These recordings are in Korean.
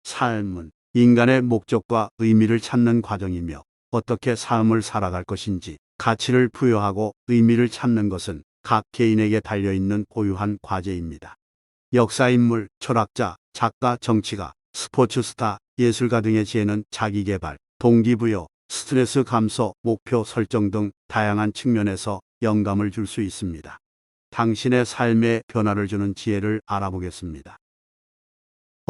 삶은 인간의 목적과 의미를 찾는 과정이며 어떻게 삶을 살아갈 것인지 가치를 부여하고 의미를 찾는 것은 각 개인에게 달려있는 고유한 과제입니다. 역사인물, 철학자, 작가, 정치가, 스포츠 스타, 예술가 등의 지혜는 자기개발, 동기부여, 스트레스 감소, 목표 설정 등 다양한 측면에서 영감을 줄 수 있습니다. 당신의 삶에 변화를 주는 지혜를 알아보겠습니다.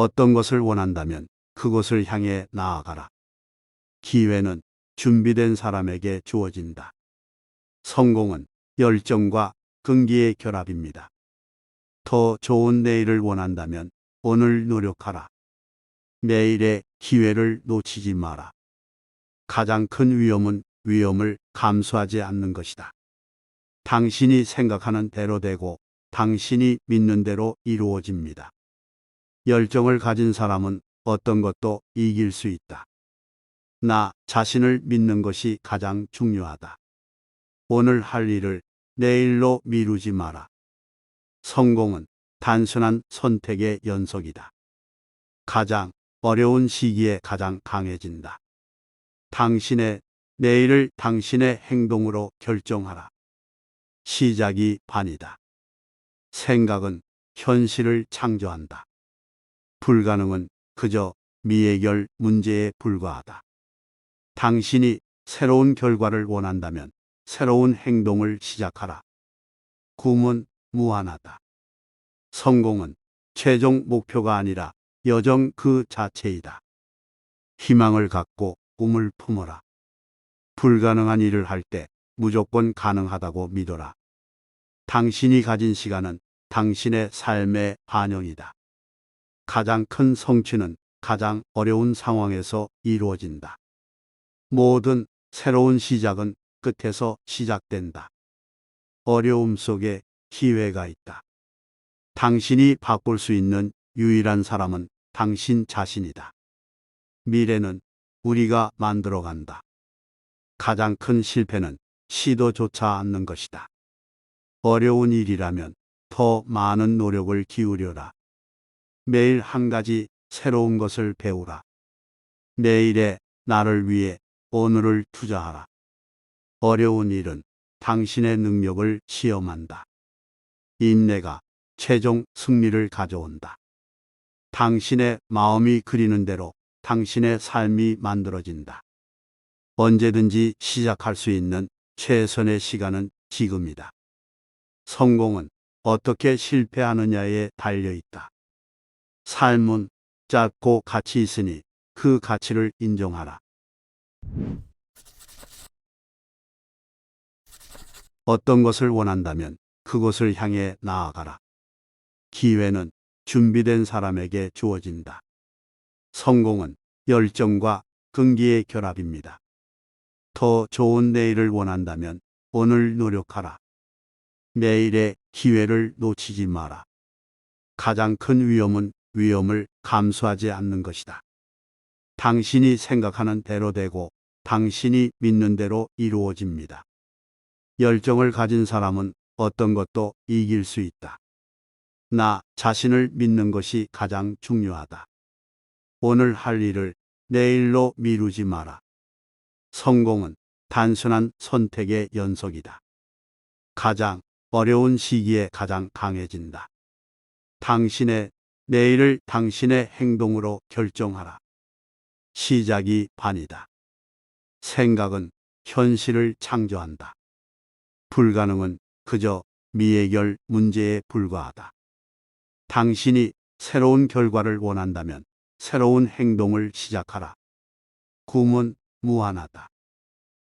어떤 것을 원한다면 그것을 향해 나아가라. 기회는 준비된 사람에게 주어진다. 성공은 열정과 끈기의 결합입니다. 더 좋은 내일을 원한다면 오늘 노력하라. 내일의 기회를 놓치지 마라. 가장 큰 위험은 위험을 감수하지 않는 것이다. 당신이 생각하는 대로 되고 당신이 믿는 대로 이루어집니다. 열정을 가진 사람은 어떤 것도 이길 수 있다. 나 자신을 믿는 것이 가장 중요하다. 오늘 할 일을 내일로 미루지 마라. 성공은 단순한 선택의 연속이다. 가장 어려운 시기에 가장 강해진다. 당신의 내일을 당신의 행동으로 결정하라. 시작이 반이다. 생각은 현실을 창조한다. 불가능은 그저 미해결 문제에 불과하다. 당신이 새로운 결과를 원한다면 새로운 행동을 시작하라. 꿈은 무한하다. 성공은 최종 목표가 아니라 여정 그 자체이다. 희망을 갖고 꿈을 품어라. 불가능한 일을 할 때 무조건 가능하다고 믿어라. 당신이 가진 시간은 당신의 삶의 반영이다. 가장 큰 성취는 가장 어려운 상황에서 이루어진다. 모든 새로운 시작은 끝에서 시작된다. 어려움 속에 기회가 있다. 당신이 바꿀 수 있는 유일한 사람은 당신 자신이다. 미래는 우리가 만들어간다. 가장 큰 실패는 시도조차 않는 것이다. 어려운 일이라면 더 많은 노력을 기울여라. 매일 한 가지 새로운 것을 배우라. 내일의 나를 위해 오늘을 투자하라. 어려운 일은 당신의 능력을 시험한다. 인내가 최종 승리를 가져온다. 당신의 마음이 그리는 대로 당신의 삶이 만들어진다. 언제든지 시작할 수 있는 최선의 시간은 지금이다. 성공은 어떻게 실패하느냐에 달려 있다. 삶은 짧고 가치 있으니 그 가치를 인정하라. 어떤 것을 원한다면 그것을 향해 나아가라. 기회는 준비된 사람에게 주어진다. 성공은 열정과 끈기의 결합입니다. 더 좋은 내일을 원한다면 오늘 노력하라. 내일의 기회를 놓치지 마라. 가장 큰 위험은 위험을 감수하지 않는 것이다. 당신이 생각하는 대로 되고 당신이 믿는 대로 이루어집니다. 열정을 가진 사람은 어떤 것도 이길 수 있다. 나 자신을 믿는 것이 가장 중요하다. 오늘 할 일을 내일로 미루지 마라. 성공은 단순한 선택의 연속이다. 가장 어려운 시기에 가장 강해진다. 당신의 내일을 당신의 행동으로 결정하라. 시작이 반이다. 생각은 현실을 창조한다. 불가능은 그저 미해결 문제에 불과하다. 당신이 새로운 결과를 원한다면 새로운 행동을 시작하라. 꿈은 무한하다.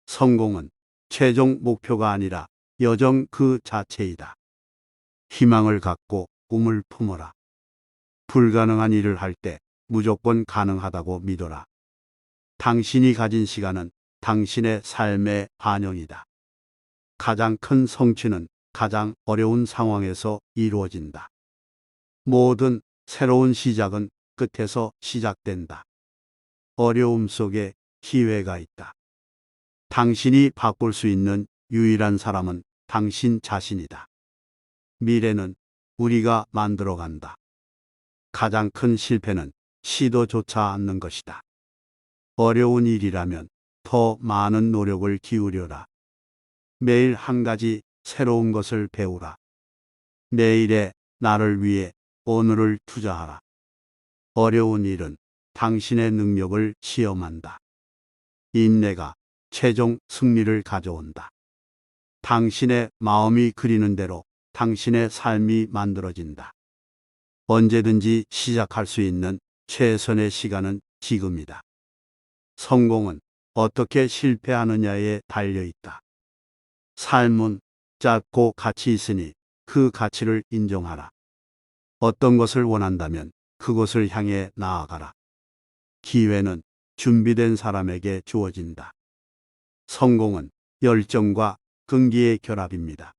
성공은 최종 목표가 아니라 여정 그 자체이다. 희망을 갖고 꿈을 품어라. 불가능한 일을 할 때 무조건 가능하다고 믿어라. 당신이 가진 시간은 당신의 삶의 반영이다. 가장 큰 성취는 가장 어려운 상황에서 이루어진다. 모든 새로운 시작은 끝에서 시작된다. 어려움 속에 기회가 있다. 당신이 바꿀 수 있는 유일한 사람은 당신 자신이다. 미래는 우리가 만들어간다. 가장 큰 실패는 시도조차 않는 것이다. 어려운 일이라면 더 많은 노력을 기울여라. 매일 한 가지 새로운 것을 배우라. 내일의 나를 위해 오늘을 투자하라. 어려운 일은 당신의 능력을 시험한다. 인내가 최종 승리를 가져온다. 당신의 마음이 그리는 대로 당신의 삶이 만들어진다. 언제든지 시작할 수 있는 최선의 시간은 지금이다. 성공은 어떻게 실패하느냐에 달려 있다. 삶은 짧고 가치 있으니 그 가치를 인정하라. 어떤 것을 원한다면 그것을 향해 나아가라. 기회는 준비된 사람에게 주어진다. 성공은 열정과 끈기의 결합입니다.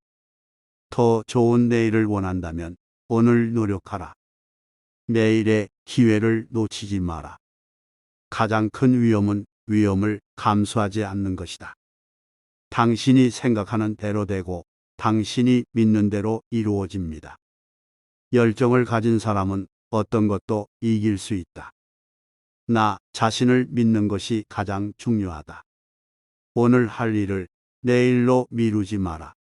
더 좋은 내일을 원한다면 오늘 노력하라. 내일의 기회를 놓치지 마라. 가장 큰 위험은 위험을 감수하지 않는 것이다. 당신이 생각하는 대로 되고 당신이 믿는 대로 이루어집니다. 열정을 가진 사람은 어떤 것도 이길 수 있다. 나 자신을 믿는 것이 가장 중요하다. 오늘 할 일을 내일로 미루지 마라.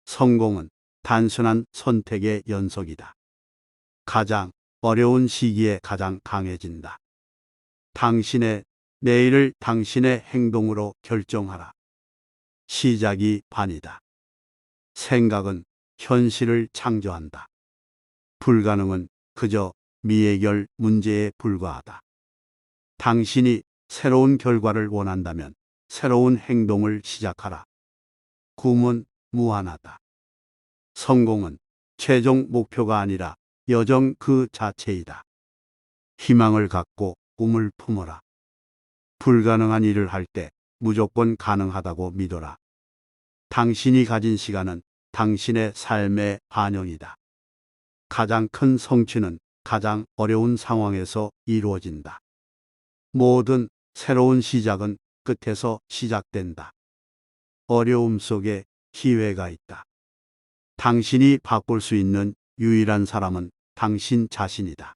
성공은 단순한 선택의 연속이다. 가장 어려운 시기에 가장 강해진다. 당신의 내일을 당신의 행동으로 결정하라. 시작이 반이다. 생각은 현실을 창조한다. 불가능은 그저 미해결 문제에 불과하다. 당신이 새로운 결과를 원한다면 새로운 행동을 시작하라. 꿈은 무한하다. 성공은 최종 목표가 아니라 여정 그 자체이다. 희망을 갖고 꿈을 품어라. 불가능한 일을 할 때 무조건 가능하다고 믿어라. 당신이 가진 시간은 당신의 삶의 반영이다. 가장 큰 성취는 가장 어려운 상황에서 이루어진다. 모든 새로운 시작은 끝에서 시작된다. 어려움 속에 기회가 있다. 당신이 바꿀 수 있는 유일한 사람은 당신 자신이다.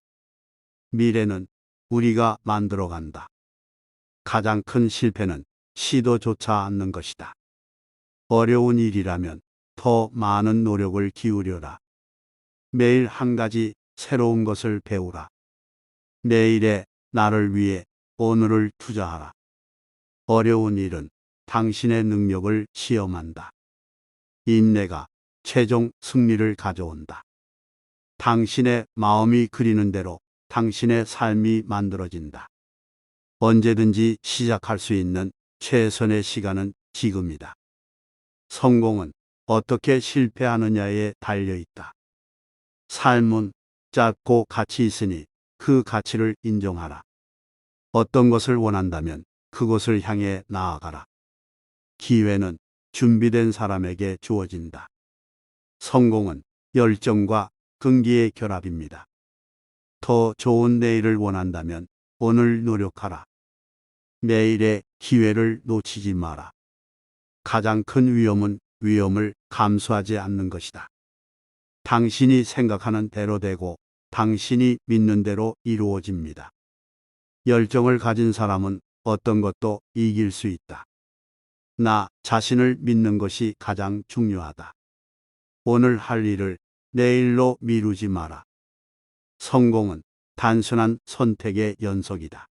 미래는 우리가 만들어간다. 가장 큰 실패는 시도조차 않는 것이다. 어려운 일이라면 더 많은 노력을 기울여라. 매일 한 가지 새로운 것을 배우라. 내일의 나를 위해 오늘을 투자하라. 어려운 일은 당신의 능력을 시험한다. 인내가 최종 승리를 가져온다. 당신의 마음이 그리는 대로 당신의 삶이 만들어진다. 언제든지 시작할 수 있는 최선의 시간은 지금이다. 성공은 어떻게 실패하느냐에 달려 있다. 삶은 짧고 가치 있으니 그 가치를 인정하라. 어떤 것을 원한다면 그것을 향해 나아가라. 기회는 준비된 사람에게 주어진다. 성공은 열정과 끈기의 결합입니다. 더 좋은 내일을 원한다면 오늘 노력하라. 내일의 기회를 놓치지 마라. 가장 큰 위험은 위험을 감수하지 않는 것이다. 당신이 생각하는 대로 되고 당신이 믿는 대로 이루어집니다. 열정을 가진 사람은 어떤 것도 이길 수 있다. 나 자신을 믿는 것이 가장 중요하다. 오늘 할 일을 내일로 미루지 마라. 성공은 단순한 선택의 연속이다.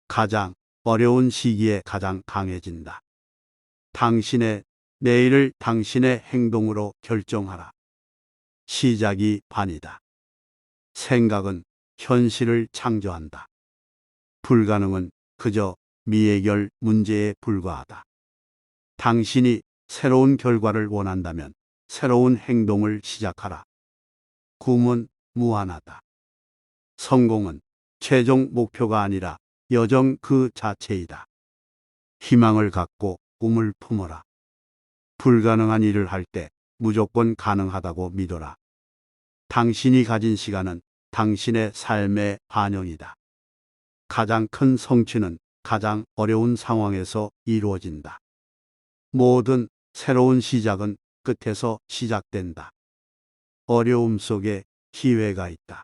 가장 어려운 시기에 가장 강해진다. 당신의 내일을 당신의 행동으로 결정하라. 시작이 반이다. 생각은 현실을 창조한다. 불가능은 그저 미해결 문제에 불과하다. 당신이 새로운 결과를 원한다면 새로운 행동을 시작하라. 꿈은 무한하다. 성공은 최종 목표가 아니라 여정 그 자체이다. 희망을 갖고 꿈을 품어라. 불가능한 일을 할 때 무조건 가능하다고 믿어라. 당신이 가진 시간은 당신의 삶의 반영이다. 가장 큰 성취는 가장 어려운 상황에서 이루어진다. 모든 새로운 시작은 끝에서 시작된다. 어려움 속에 기회가 있다.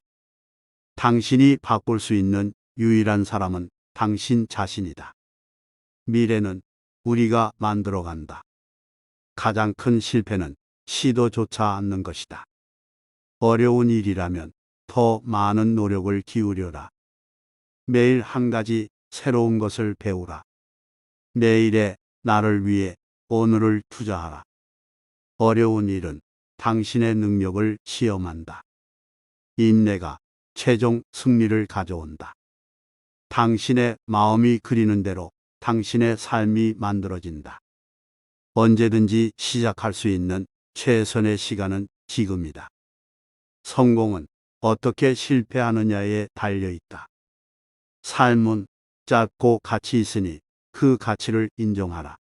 당신이 바꿀 수 있는 유일한 사람은 당신 자신이다. 미래는 우리가 만들어 간다. 가장 큰 실패는 시도조차 않는 것이다. 어려운 일이라면 더 많은 노력을 기울여라. 매일 한 가지 새로운 것을 배우라. 내일의 나를 위해 오늘을 투자하라. 어려운 일은 당신의 능력을 시험한다. 인내가 최종 승리를 가져온다. 당신의 마음이 그리는 대로 당신의 삶이 만들어진다. 언제든지 시작할 수 있는 최선의 시간은 지금이다. 성공은 어떻게 실패하느냐에 달려 있다. 삶은 짧고 가치 있으니 그 가치를 인정하라.